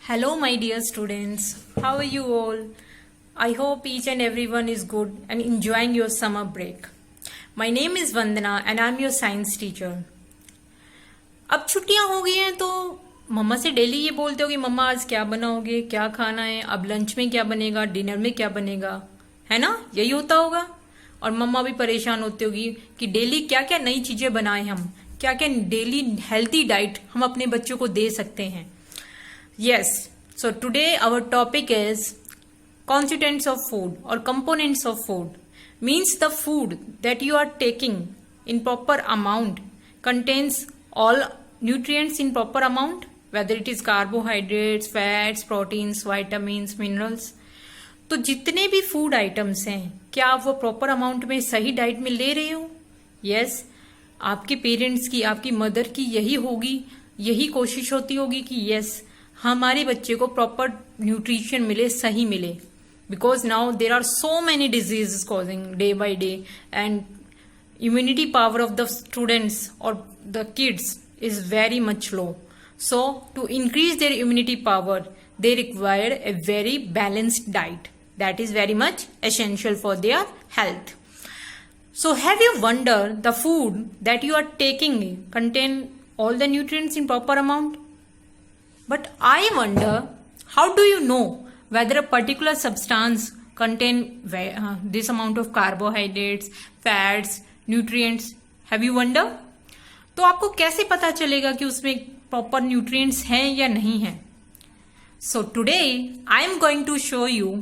Hello, my dear students. How are you all? I hope each and everyone is good and enjoying your summer break. My name is Vandana and I'm your science teacher. अब छुट्टियां हो गई हैं तो मम्मा से daily ये बोलते हो कि मम्मा आज क्या बनाओगे, क्या खाना है, अब लंच में क्या बनेगा, डिनर में क्या बनेगा, है ना? यही होता होगा। और मम्मा भी परेशान होती होगी कि डेली क्या क्या नई चीजें बनाएं, हम क्या क्या डेली हेल्थी डाइट हम अपने बच्चों को दे सकते हैं। Yes, so today our topic is constituents of food or components of food. Means the food that you are taking in proper amount contains all nutrients in proper amount, whether it is carbohydrates, fats, proteins, vitamins, minerals. तो जितने भी food items हैं, क्या आप वो proper amount में सही diet में ले रहे हो? यस, आपके पेरेंट्स की, आपकी मदर की यही होगी, यही कोशिश होती होगी कि यस हमारे बच्चे को प्रॉपर न्यूट्रिशन मिले, सही मिले। Because now there are so many diseases causing day by day and immunity power of the students और the kids is very much low. So to increase their immunity power, they require a very balanced diet. That is very much essential for their health. So have you wondered the food that you are taking contain all the nutrients in proper amount? But I wonder, how do you know whether a particular substance contain this amount of carbohydrates, fats, nutrients? Have you wondered? तो आपको कैसे पता चलेगा कि उसमें proper nutrients हैं या नहीं हैं? So today I am going to show you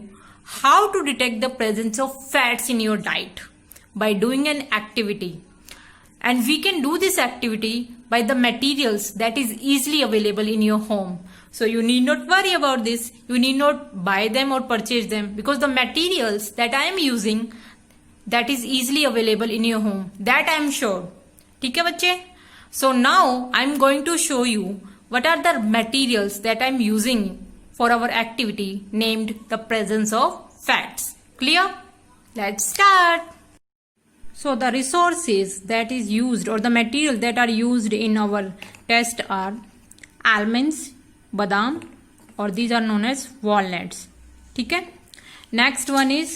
how to detect the presence of fats in your diet by doing an activity. And we can do this activity by the materials that is easily available in your home. So you need not worry about this. You need not buy them or purchase them because the materials that I am using that is easily available in your home. That I am sure. ठीक है बच्चे? So now I am going to show you what are the materials that I am using for our activity named the presence of fats. Clear? Let's start. So the resources that is used or the material that are used in our test are almonds, badam, or these are known as walnuts. ठीक है? Next one is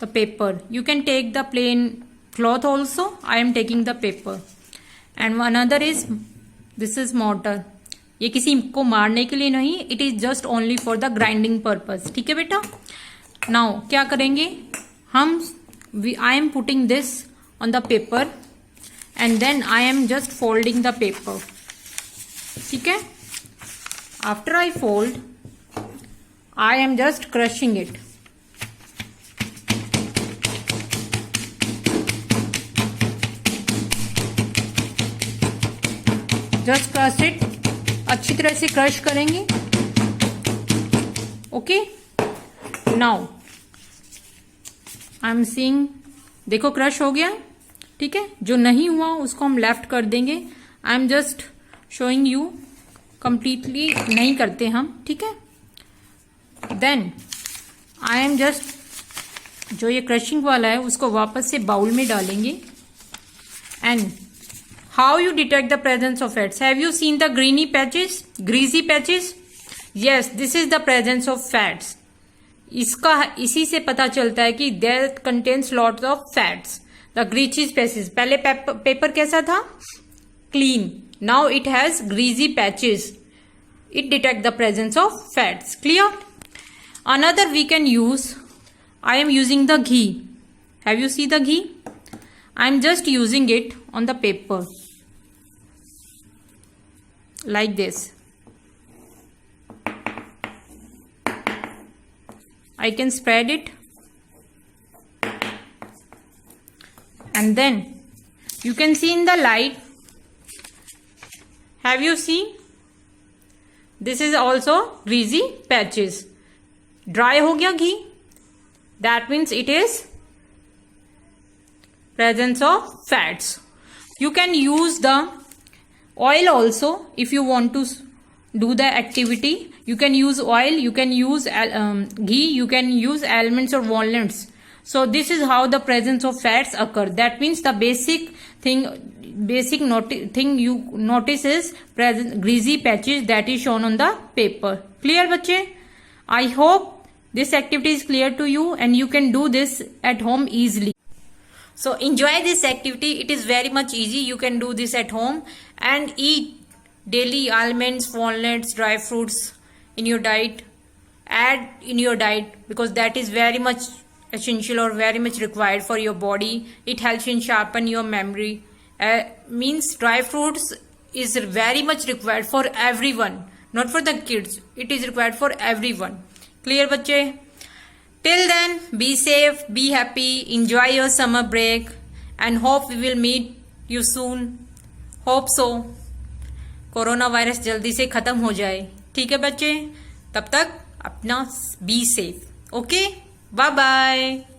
the paper. You can take the plain cloth also. I am taking the paper. And another is this is mortar. ये किसी को मारने के लिए नहीं. It is just only for the grinding purpose. ठीक है बेटा? Now क्या करेंगे हम? I am putting this on the paper and then I am just folding the paper. ठीक है? After I fold, I am just crushing it. Just crush it. अच्छी तरह से क्रश करेंगे. Okay? Now I am seeing, देखो crush हो गया. ठीक है, जो नहीं हुआ उसको हम लेफ्ट कर देंगे. I am just showing you, completely नहीं करते हम. ठीक है, देन आई एम जस्ट जो ये क्रशिंग वाला है उसको वापस से बाउल में डालेंगे. And how you detect the presence of fats? Have you seen the greeny patches, greasy patches? Yes, this is the presence of fats. इसका इसी से पता चलता है कि there contents lots of fats. The greasy patches, पहले paper कैसा था? Clean. Now it has greasy patches. It detect the presence of fats. Clear? Another we can use, I am using the ghee. Have you see the ghee? I am just using it on the paper like this. I can spread it and then you can see in the light. Have you seen? This is also greasy patches. Dry हो गया घी. That means it is presence of fats. You can use the oil also if you want to do the activity. You can use oil, you can use ghee, you can use almonds or walnuts. So this is how the presence of fats occur. That means the basic thing you notice is present greasy patches that is shown on the paper. Clear बच्चे? I hope this activity is clear to you and you can do this at home easily. So enjoy this activity. It is very much easy. You can do this at home and eat daily almonds, walnuts, dry fruits in your diet. Add in your diet because that is very much essential or very much required for your body. It helps in sharpen your memory. Means dry fruits is very much required for everyone, not for the kids. It is required for everyone. Clear बच्चे? Till then, be safe, be happy, enjoy your summer break and hope we will meet you soon. Hope so. Corona virus जल्दी से खत्म हो जाए. ठीक है बच्चे? तब तक अपना be safe. Okay? Bye bye.